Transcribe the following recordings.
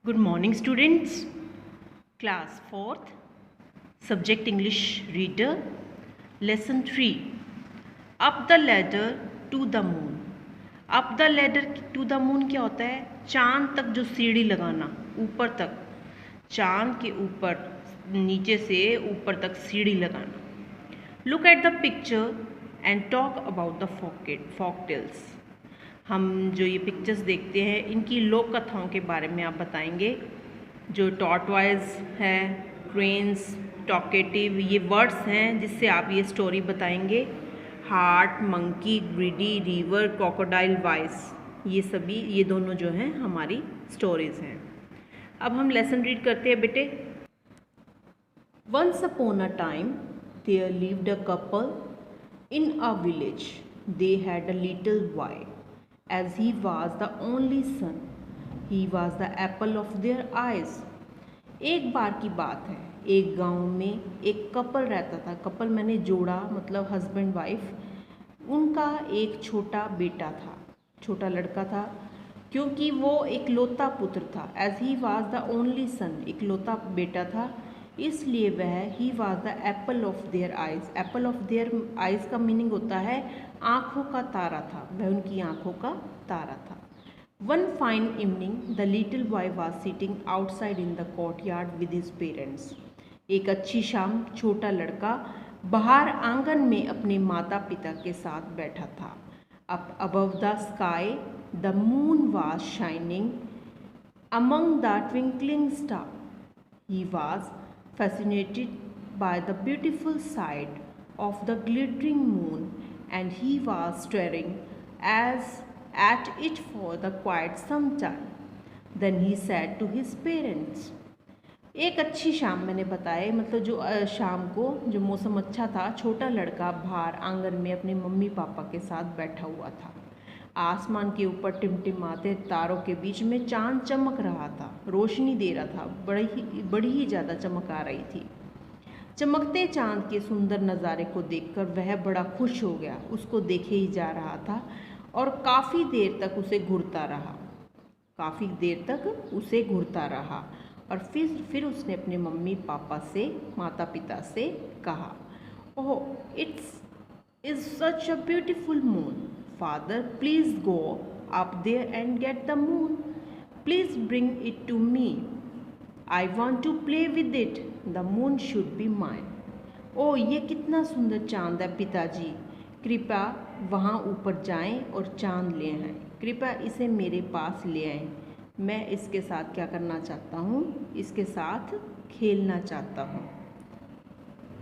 Good morning, students. Class 4th, Subject English Reader, Lesson 3. Up the ladder to the moon. Up the ladder to the moon क्या होता है? चांद तक जो सीढ़ी लगाना, ऊपर तक, चांद के ऊपर, नीचे से ऊपर तक सीढ़ी लगाना. Look at the picture and talk about the folk tales. हम जो ये पिक्चर्स देखते हैं इनकी लोक कथाओं के बारे में आप बताएंगे. जो टॉर्टवाइज है, क्रेन्स, टॉकेटिव, ये वर्ड्स हैं जिससे आप ये स्टोरी बताएंगे. Heart, monkey, greedy, river, crocodile, vice, ये दोनों जो हैं हमारी स्टोरीज़ हैं. अब हम लेसन रीड करते हैं बेटे. Once upon a time there lived a couple in a village. They had a little boy. As he was the only son, he was the apple of their eyes. एक बार की बात है, एक गांव में एक कपल रहता था. कपल मैंने जोड़ा, मतलब हस्बैंड वाइफ. उनका एक छोटा बेटा था, छोटा लड़का था, क्योंकि वो एक लौता पुत्र था. As he was the only son, एक लौता बेटा था, इसलिए वह he was the Apple of their eyes. Apple of their eyes का मीनिंग होता है आँखों का तारा था. वह उनकी आँखों का तारा था. One fine evening the little boy was sitting outside in the courtyard with his parents. एक अच्छी शाम छोटा लड़का बाहर आंगन में अपने माता पिता के साथ बैठा था. Up above the sky the moon was shining among the twinkling star. He was fascinated by the beautiful sight of the glittering moon, and he was staring at it for the quite some time. Then he said to his parents. एक अच्छी शाम मैंने बताया, मतलब जो शाम को जो मौसम अच्छा था, छोटा लड़का बाहर आंगन में अपने मम्मी पापा के साथ बैठा हुआ था. आसमान के ऊपर टिमटिमाते तारों के बीच में चांद चमक रहा था, रोशनी दे रहा था. बड़ी ही ज़्यादा चमक आ रही थी. चमकते चांद के सुंदर नज़ारे को देखकर वह बड़ा खुश हो गया. उसको देखे ही जा रहा था और काफ़ी देर तक उसे घूरता रहा. और फिर उसने अपने मम्मी पापा से, माता पिता से कहा, oh, is such a beautiful moon. Father, please go up there and get the moon. Please bring it to me. I want to play with it. The moon should be mine. ओह, ये कितना सुंदर चांद है पिताजी. कृपया वहाँ ऊपर जाएं और चांद ले आएं. कृपया इसे मेरे पास ले आएं. मैं इसके साथ क्या करना चाहता हूँ? इसके साथ खेलना चाहता हूँ.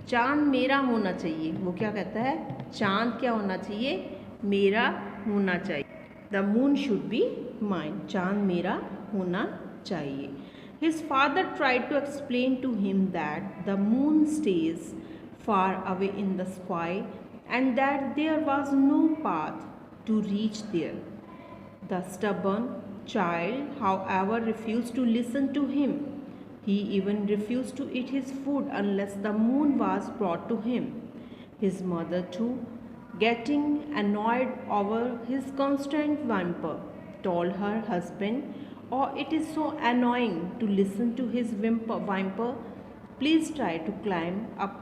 चांद मेरा होना चाहिए. वो क्या कहता है? चांद क्या होना चाहिए? मेरा होना चाहिए. The moon should be mine. चांद मेरा होना चाहिए. His father tried to explain to him that the moon stays far away in the sky and that there was no path to reach there. The stubborn child, however, refused to listen to him. He even refused to eat his food unless the moon was brought to him. His mother too, getting annoyed over his constant whimper, told her husband, "Oh, it is so annoying to listen to his whimper. Please try to climb up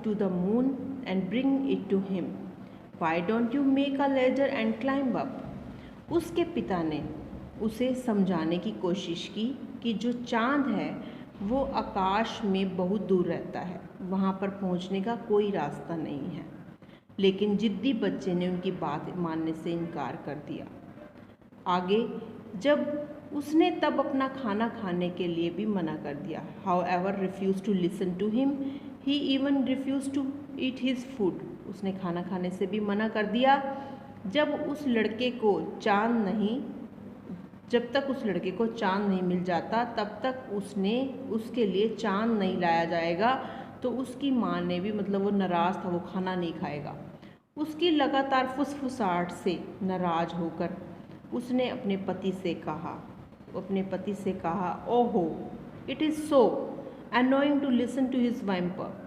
to the moon and bring it to him. Why don't you make a ladder and climb up?" उसके पिता ने उसे समझाने की कोशिश की कि जो चांद है वो आकाश में बहुत दूर रहता है, वहाँ पर पहुँचने का कोई रास्ता नहीं है. लेकिन जिद्दी बच्चे ने उनकी बात मानने से इनकार कर दिया. आगे जब उसने तब अपना खाना खाने के लिए भी मना कर दिया. However refuse to listen to him, he even refuse to eat his food. उसने खाना खाने से भी मना कर दिया. जब तक उस लड़के को चांद नहीं मिल जाता तब तक उसके लिए चांद नहीं लाया जाएगा. तो उसकी माँ ने भी, मतलब वो नाराज़ था, वो खाना नहीं खाएगा. उसकी लगातार फुसफुसाहट से नाराज होकर उसने अपने पति से कहा, ओहो, it is so annoying to listen to his whimper.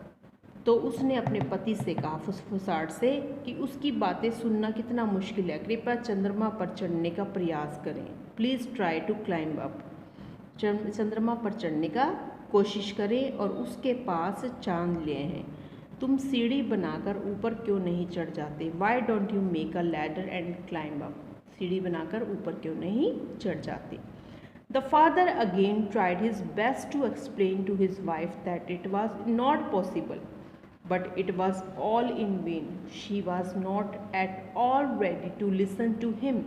तो उसने अपने पति से कहा फुसफुसाहट से कि उसकी बातें सुनना कितना मुश्किल है. कृपया चंद्रमा पर चढ़ने का प्रयास करें. Please try to climb up. चंद्रमा पर चढ़ने का कोशिश करें और उसके पास चांद ले हैं। तुम सीढ़ी बनाकर ऊपर क्यों नहीं चढ़ जाते? Why don't you make a ladder and climb up? सीढ़ी बनाकर ऊपर क्यों नहीं चढ़ जाते? The father again tried his best to explain to his wife that it was not possible, but it was all in vain. She was not at all ready to listen to him.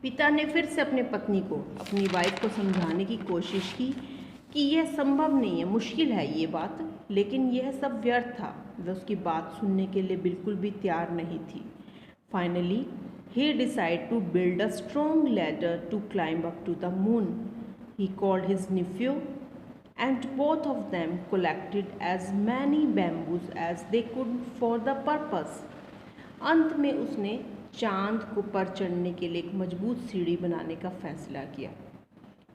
पिता ने फिर से अपने पत्नी को, अपनी wife को समझाने की कोशिश की कि यह संभव नहीं है, मुश्किल है ये बात, लेकिन यह सब व्यर्थ था। वह उसकी बात सुनने के लिए बिल्कुल भी तैयार नहीं थी। Finally he decided to build a strong ladder to climb up to the moon. He called his nephew and both of them collected as many bamboos as they could for the purpose. अंत में उसने चांद को पर चढ़ने के लिए एक मजबूत सीढ़ी बनाने का फैसला किया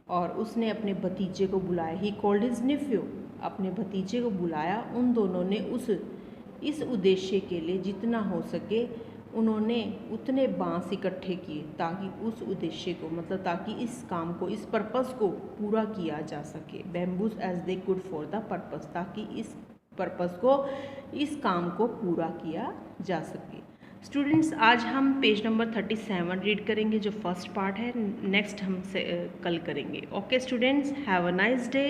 और उसने अपने भतीजे को बुलाया। ही कॉल्ड हिज नेफ्यू, अपने भतीजे को बुलाया। उन दोनों ने इस उद्देश्य के लिए जितना हो सके उन्होंने उतने बांस इकट्ठे किए ताकि उस उद्देश्य को, मतलब ताकि इस काम को, इस पर्पस को पूरा किया जा सके। Bamboos as they good for the purpose, ताकि इस पर्पस को, इस काम को पूरा किया जा सके। स्टूडेंट्स, आज हम पेज नंबर 37 रीड करेंगे जो फर्स्ट पार्ट है। नेक्स्ट हम कल करेंगे। Okay students, have a nice day.